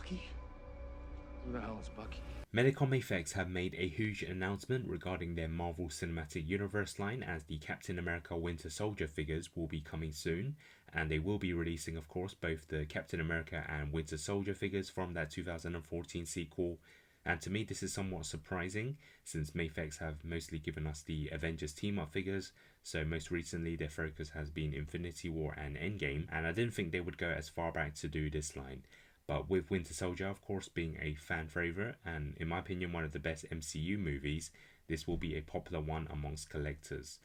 Bucky? Who the hell is Bucky? Medicom Mafex have made a huge announcement regarding their Marvel Cinematic Universe line, as the Captain America Winter Soldier figures will be coming soon, and they will be releasing, of course, both the Captain America and Winter Soldier figures from that 2014 sequel. And to me, this is somewhat surprising, since Mafex have mostly given us the Avengers team-up figures, so most recently their focus has been Infinity War and Endgame, and I didn't think they would go as far back to do this line. But with Winter Soldier, of course, being a fan favourite, and in my opinion one of the best MCU movies, this will be a popular one amongst collectors.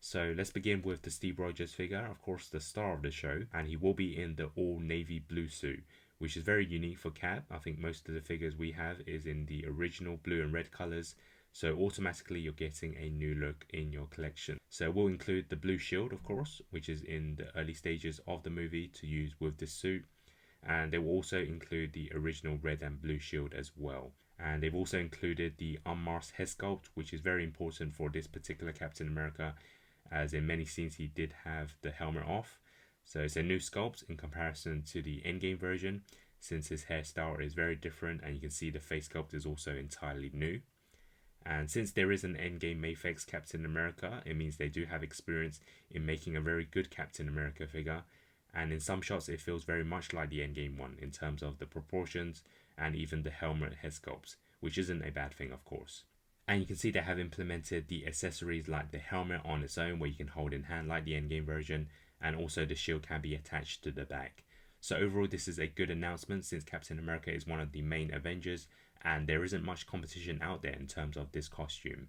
So let's begin with the Steve Rogers figure, of course the star of the show, and he will be in the all navy blue suit, which is very unique for Cap. I think most of the figures we have is in the original blue and red colours, so automatically you're getting a new look in your collection. So we'll include the blue shield, of course, which is in the early stages of the movie to use with this suit, and they will also include the original red and blue shield as well. And they've also included the unmasked head sculpt, which is very important for this particular Captain America, as in many scenes he did have the helmet off. So it's a new sculpt in comparison to the Endgame version, since his hairstyle is very different, and you can see the face sculpt is also entirely new. And since there is an Endgame Mafex Captain America, it means they do have experience in making a very good Captain America figure, and in some shots it feels very much like the Endgame one in terms of the proportions and even the helmet head sculpts, which isn't a bad thing, of course. And you can see they have implemented the accessories like the helmet on its own, where you can hold in hand like the Endgame version, and also the shield can be attached to the back. So overall this is a good announcement, since Captain America is one of the main Avengers and there isn't much competition out there in terms of this costume.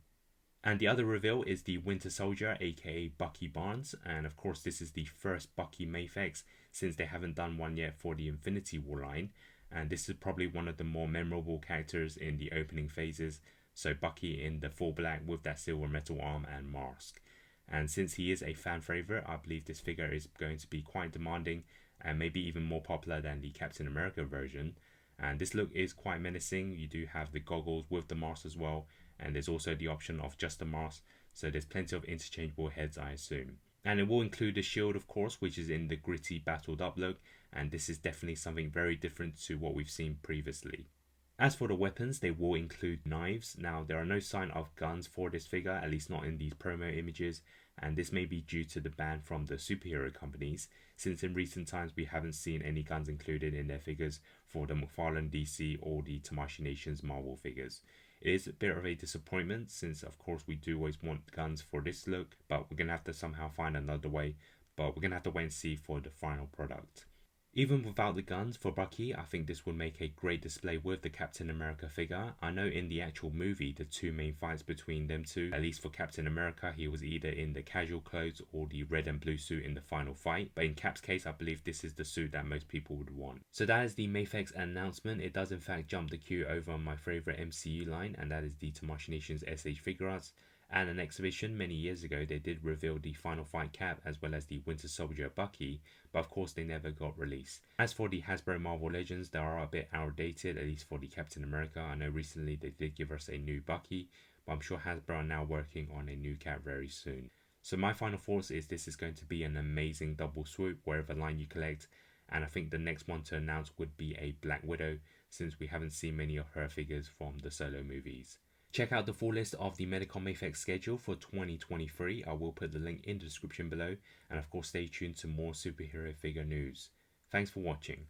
And the other reveal is the Winter Soldier, aka Bucky Barnes, and of course this is the first Bucky Mafex, since they haven't done one yet for the Infinity War line, and this is probably one of the more memorable characters in the opening phases. So Bucky in the full black with that silver metal arm and mask. And since he is a fan favourite, I believe this figure is going to be quite demanding and maybe even more popular than the Captain America version. And this look is quite menacing. You do have the goggles with the mask as well, and there's also the option of just the mask, so there's plenty of interchangeable heads, I assume. And it will include the shield, of course, which is in the gritty battled up look, and this is definitely something very different to what we've seen previously. As for the weapons, they will include knives. Now, there are no sign of guns for this figure, at least not in these promo images, and this may be due to the ban from the superhero companies, since in recent times we haven't seen any guns included in their figures for the McFarlane DC or the Tamashii Nations Marvel figures. It is a bit of a disappointment, since of course we do always want guns for this look, but we're going to have to somehow find another way, but we're going to have to wait and see for the final product. Even without the guns for Bucky, I think this would make a great display with the Captain America figure. I know in the actual movie, the two main fights between them two, at least for Captain America, he was either in the casual clothes or the red and blue suit in the final fight. But in Cap's case, I believe this is the suit that most people would want. So that is the Mafex announcement. It does in fact jump the queue over my favourite MCU line, and that is the Tamashii Nations SH Figure Arts. And an exhibition many years ago, they did reveal the Final Fight Cap as well as the Winter Soldier Bucky, but of course they never got released. As for the Hasbro Marvel Legends, they are a bit outdated, at least for the Captain America. I know recently they did give us a new Bucky, but I'm sure Hasbro are now working on a new cap very soon. So my final thoughts is this is going to be an amazing double swoop wherever line you collect, and I think the next one to announce would be a Black Widow, since we haven't seen many of her figures from the solo movies. Check out the full list of the Medicom Mafex schedule for 2023. I will put the link in the description below, and of course stay tuned to more superhero figure news. Thanks for watching.